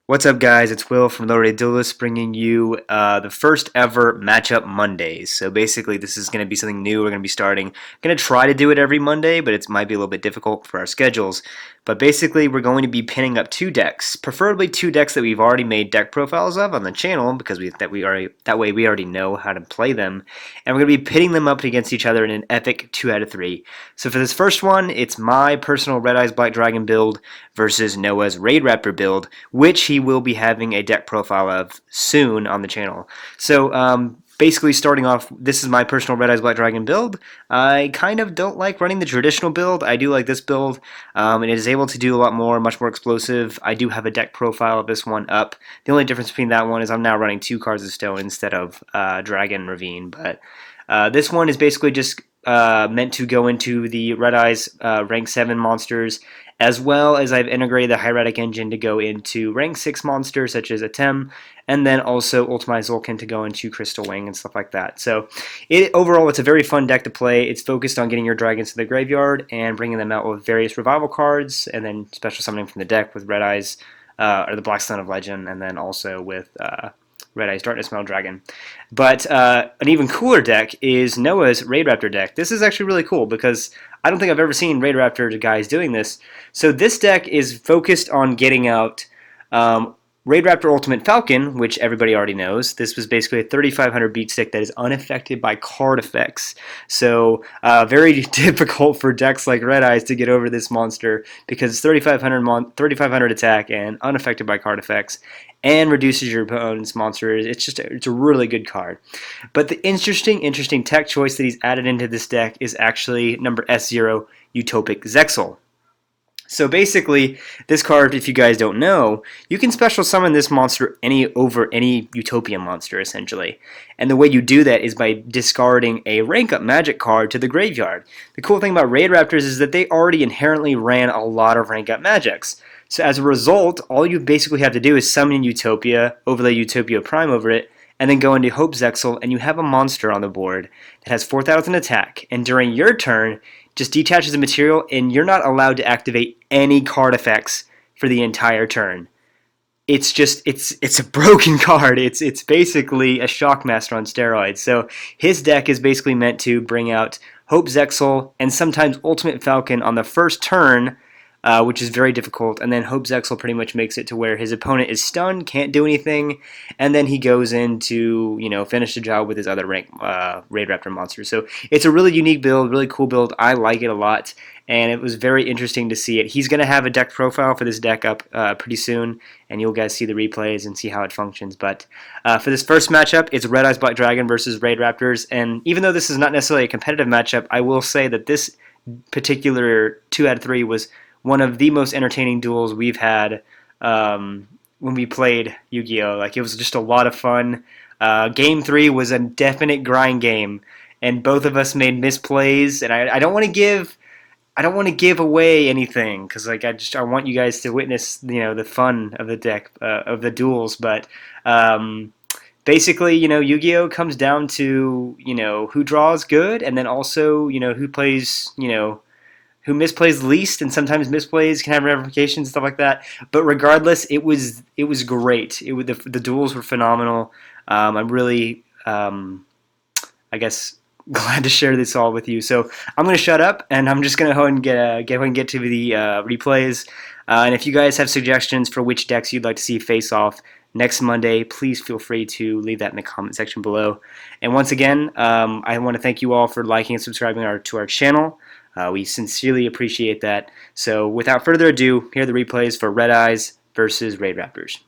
What's up, guys? It's Will from Low Rate Duelist bringing you the first ever Matchup Mondays. So basically, this is going to be something new we're going to be starting. Going to try to do it every Monday, but it might be a little bit difficult for our schedules. But basically, we're going to be pinning up two decks, preferably two decks that we've already made deck profiles of on the channel, because that way we already know how to play them, and we're going to be pitting them up against each other in an epic 2 out of 3. So for this first one, it's my personal Red Eyes Black Dragon build versus Noah's Raidraptor build, which he will be having a deck profile of soon on the channel. So basically starting off, this is my personal Red Eyes Black Dragon build. I kind of don't like running the traditional build. I do like this build, and it is able to do a lot more, much more explosive. I do have a deck profile of this one up. The only difference between that one is I'm now running 2 cards of stone instead of Dragon Ravine, but this one is basically just meant to go into the Red Eyes rank 7 monsters, as well as I've integrated the Hieratic engine to go into rank 6 monsters such as Atem, and then also Ultimate Zulkin to go into Crystal Wing and stuff like that. So overall, it's a very fun deck to play. It's focused on getting your dragons to the graveyard and bringing them out with various revival cards, and then special summoning from the deck with Red Eyes, or the Black Sun of Legend, and then also with Red Eyes Darkness Metal Dragon. But an even cooler deck is Noah's Raidraptor deck. This is actually really cool because I don't think I've ever seen Raidraptor guys doing this. So this deck is focused on getting out Raidraptor Ultimate Falcon, which everybody already knows. This was basically a 3500 beat stick that is unaffected by card effects. So very difficult for decks like Red Eyes to get over this monster because it's 3500 attack and unaffected by card effects, and reduces your opponent's monsters. It's a really good card. But the interesting tech choice that he's added into this deck is actually number S0, Utopic Zexal. So basically, this card, if you guys don't know, you can special summon this monster over any Utopia monster, essentially. And the way you do that is by discarding a rank up magic card to the graveyard. The cool thing about Raidraptors is that they already inherently ran a lot of rank up magics. So as a result, all you basically have to do is summon Utopia, overlay Utopia Prime over it, and then go into Hope Zexal, and you have a monster on the board that has 4000 attack. And during your turn, just detaches the material, and you're not allowed to activate any card effects for the entire turn. It's a broken card. It's basically a Shockmaster on steroids. So his deck is basically meant to bring out Hope Zexal and sometimes Ultimate Falcon on the first turn, which is very difficult, and then Hope Zexal pretty much makes it to where his opponent is stunned, can't do anything, and then he goes in to, finish the job with his other rank Raidraptor monsters. So it's a really unique build, really cool build. I like it a lot, and it was very interesting to see it. He's going to have a deck profile for this deck up pretty soon, and you'll guys see the replays and see how it functions. But for this first matchup, it's Red Eyes Black Dragon versus Raidraptors, and even though this is not necessarily a competitive matchup, I will say that this particular 2 out of 3 was one of the most entertaining duels we've had when we played Yu-Gi-Oh! Like, it was just a lot of fun. Game 3 was a definite grind game, and both of us made misplays. And I don't want to give away anything because I want you guys to witness the fun of the deck of the duels. But basically, Yu-Gi-Oh! Comes down to who draws good, and then also who plays who misplays least, and sometimes misplays can have ramifications and stuff like that. But regardless, it was great. The duels were phenomenal. I'm really, I guess, glad to share this all with you. So I'm going to shut up, and I'm just going to go ahead and get to the replays. And if you guys have suggestions for which decks you'd like to see face off next Monday, please feel free to leave that in the comment section below. And once again, I want to thank you all for liking and subscribing to our channel. We sincerely appreciate that. So without further ado, here are the replays for Red Eyes versus Raidraptors.